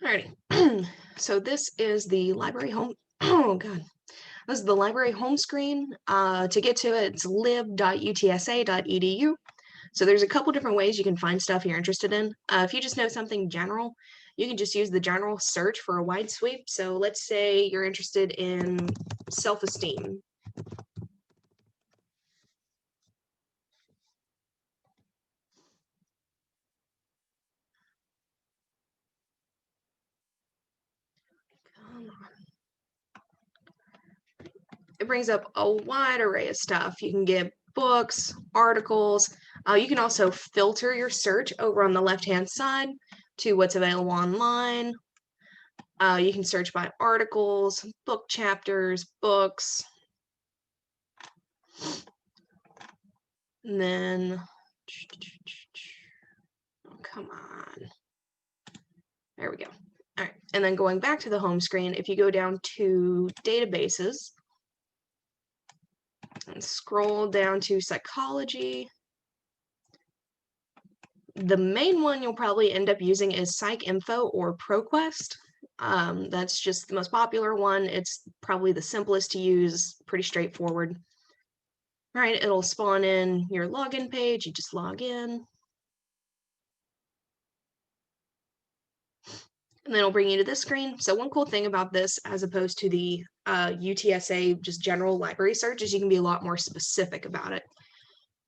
Alrighty. So this is the library home. Oh God. This is the library home screen. To get to it, it's lib.utsa.edu. So there's a couple different ways you can find stuff you're interested in. If you just know something general, you can just use the general search for a wide sweep. So let's say you're interested in self-esteem. It brings up a wide array of stuff. You can get books, articles. You can also filter your search over on the left-hand side to what's available online. You can search by articles, book chapters, books. And then, oh, come on. There we go. All right. And then going back to the home screen, if you go down to databases and scroll down to psychology, the main one you'll probably end up using is PsycInfo or ProQuest. That's just the most popular one. It's probably the simplest to use, pretty straightforward. All right, it'll spawn in your login page. You just log in. And then it'll bring you to this screen. So one cool thing about this, as opposed to the UTSA just general library search, is you can be a lot more specific about it.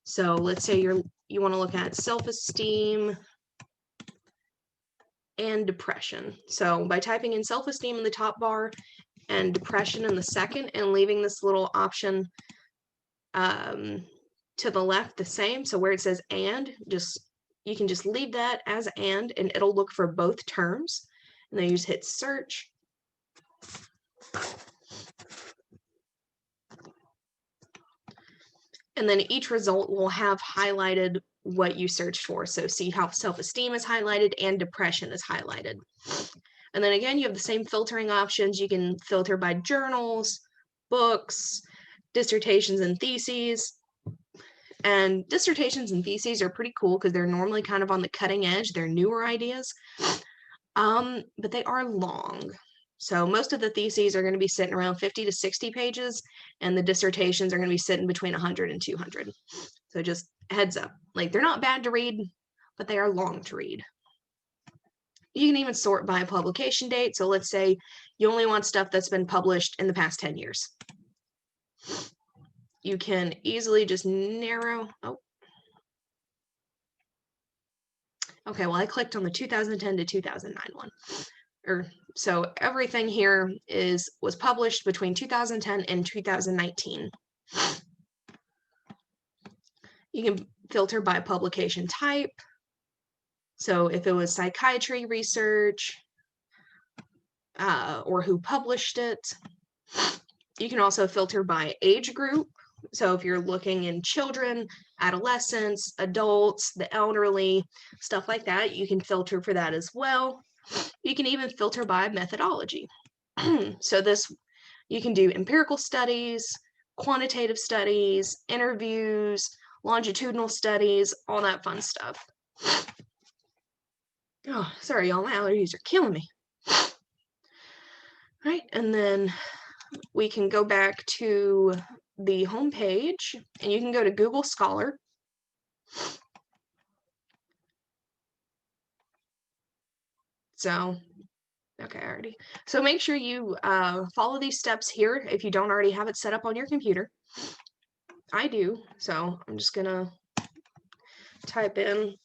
So let's say you want to look at self-esteem and depression. So by typing in self-esteem in the top bar and depression in the second, and leaving this little option to the left the same, so where it says and, you can just leave that as and it'll look for both terms. And then you just hit search. And then each result will have highlighted what you searched for. So see how self-esteem is highlighted and depression is highlighted. And then again, you have the same filtering options. You can filter by journals, books, dissertations and theses. And dissertations and theses are pretty cool because they're normally kind of on the cutting edge. They're newer ideas, but they are long. So most of the theses are going to be sitting around 50 to 60 pages, and the dissertations are going to be sitting between 100 and 200. So just heads up, like they're not bad to read, but they are long to read. You can even sort by publication date. So let's say you only want stuff that's been published in the past 10 years. You can easily just narrow. Oh. Okay, well, I clicked on the 2010 to 2009 one. So everything here was published between 2010 and 2019. You can filter by publication type. So if it was psychiatry research, or who published it. You can also filter by age group. So if you're looking in children, adolescents, adults, the elderly, stuff like that, you can filter for that as well. You can even filter by methodology. So you can do empirical studies, quantitative studies, interviews, longitudinal studies, all that fun stuff. Oh, sorry, y'all, my allergies are killing me. All right, and then we can go back to the home page, and you can go to Google Scholar. So, okay, already. So make sure you follow these steps here if you don't already have it set up on your computer. I do, so I'm just gonna type in.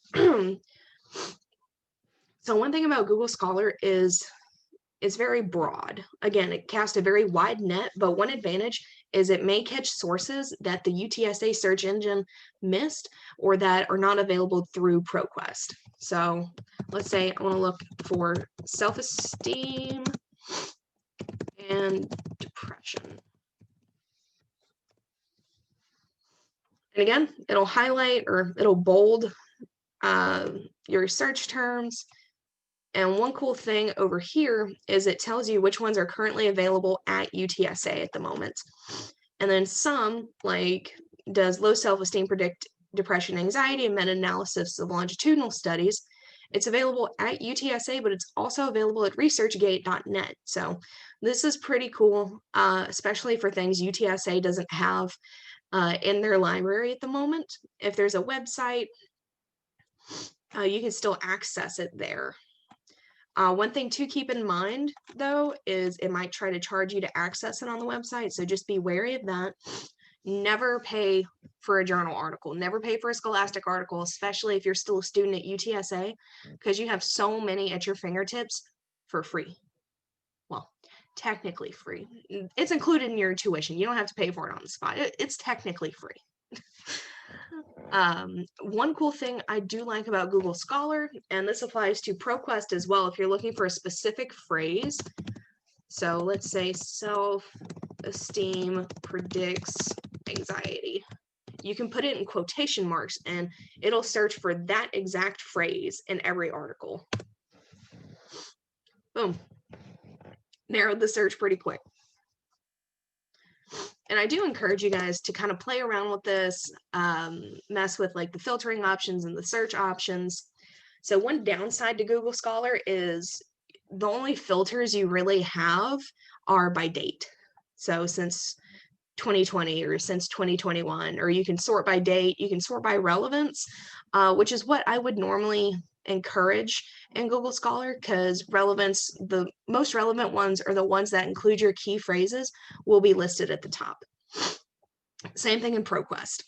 So one thing about Google Scholar is it's very broad. Again, it casts a very wide net, but one advantage is it may catch sources that the UTSA search engine missed or that are not available through ProQuest. So let's say I want to look for self-esteem and depression. And again, it'll highlight or it'll bold your search terms. And one cool thing over here is it tells you which ones are currently available at UTSA at the moment. And then some, like, does low self-esteem predict depression, anxiety, and meta-analysis of longitudinal studies? It's available at UTSA, but it's also available at researchgate.net. So this is pretty cool, especially for things UTSA doesn't have in their library at the moment. If there's a website, you can still access it there. One thing to keep in mind, though, is it might try to charge you to access it on the website, so just be wary of that. Never pay for a journal article. Never pay for a Scholastic article, especially if you're still a student at UTSA, because you have so many at your fingertips for free. Well, technically free. It's included in your tuition. You don't have to pay for it on the spot. It's technically free. One cool thing I do like about Google Scholar, and this applies to ProQuest as well, if you're looking for a specific phrase. So let's say self-esteem predicts anxiety. You can put it in quotation marks and it'll search for that exact phrase in every article. Boom. Narrowed the search pretty quick. And I do encourage you guys to kind of play around with this, mess with like the filtering options and the search options. So one downside to Google Scholar is the only filters you really have are by date. So since 2020 or since 2021, or you can sort by date, you can sort by relevance, which is what I would normally encourage in Google Scholar, because relevance, the most relevant ones are the ones that include your key phrases, will be listed at the top. Same thing in ProQuest.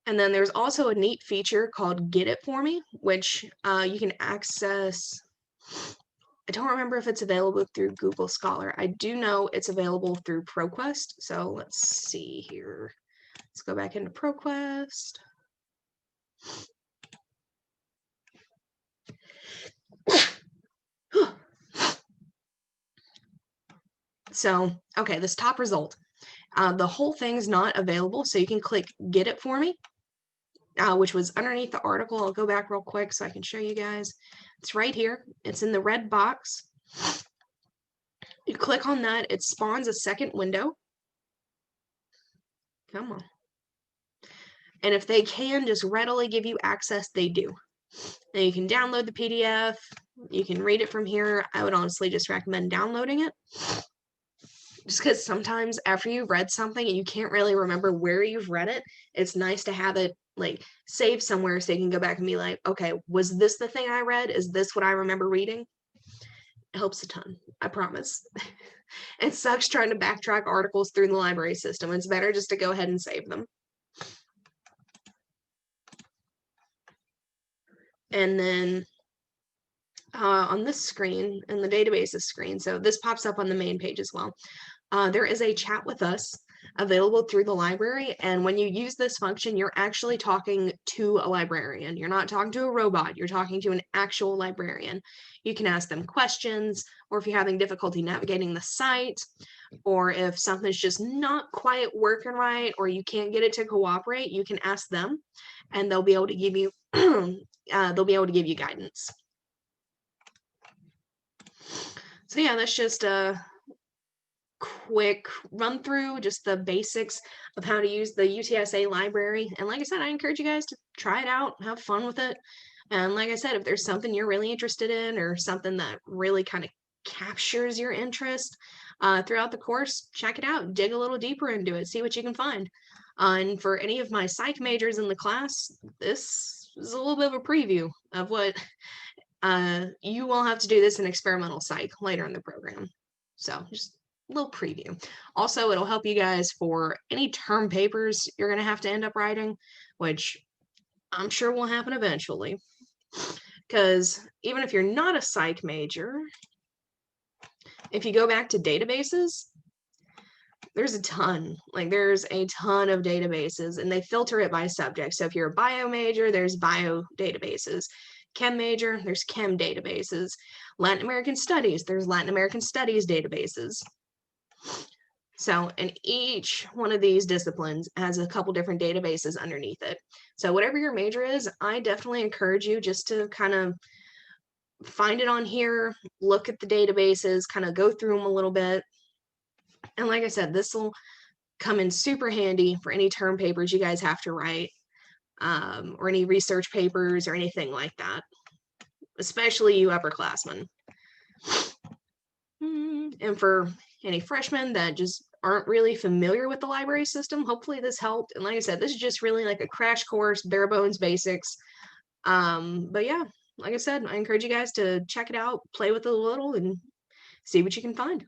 And then there's also a neat feature called Get It For Me, which you can access. I don't remember if it's available through Google Scholar. I do know it's available through ProQuest. So let's see here. Let's go back into ProQuest. So, okay, this top result. The whole thing's not available, so you can click Get It For Me, which was underneath the article. I'll go back real quick so I can show you guys. It's right here. It's in the red box. You click on that, it spawns a second window. Come on. And if they can just readily give you access, they do. And you can download the PDF. You can read it from here. I would honestly just recommend downloading it. Just because sometimes after you've read something and you can't really remember where you've read it, it's nice to have it like saved somewhere so you can go back and be like, okay, was this the thing I read? Is this what I remember reading? It helps a ton, I promise. It sucks trying to backtrack articles through the library system. It's better just to go ahead and save them. And then on this screen, in the databases screen, so this pops up on the main page as well, there is a chat with us available through the library. And when you use this function, you're actually talking to a librarian. You're not talking to a robot. You're talking to an actual librarian. You can ask them questions, or if you're having difficulty navigating the site, or if something's just not quite working right, or you can't get it to cooperate, you can ask them, and they'll be able to give you guidance. So yeah, that's just a quick run through, just the basics of how to use the UTSA library. And like I said, I encourage you guys to try it out, have fun with it. And like I said, if there's something you're really interested in, or something that really kind of captures your interest throughout the course, check it out, dig a little deeper into it, see what you can find. And for any of my psych majors in the class, this is a little bit of a preview of what you will have to do this in experimental psych later in the program. So just a little preview. Also, it'll help you guys for any term papers you're going to have to end up writing, which I'm sure will happen eventually. Because even if you're not a psych major, if you go back to databases, there's a ton. Like, there's a ton of databases, and they filter it by subject. So if you're a bio major, there's bio databases. Chem major, there's chem databases. Latin American studies, there's Latin American studies databases. So, and each one of these disciplines has a couple different databases underneath it. So whatever your major is, I definitely encourage you just to kind of find it on here, look at the databases, kind of go through them a little bit. And like I said, this will come in super handy for any term papers you guys have to write, or any research papers or anything like that, especially you upperclassmen. And for any freshmen that just aren't really familiar with the library system, hopefully this helped. And like I said, this is just really like a crash course, bare bones basics. But yeah, like I said, I encourage you guys to check it out, play with it a little, and see what you can find.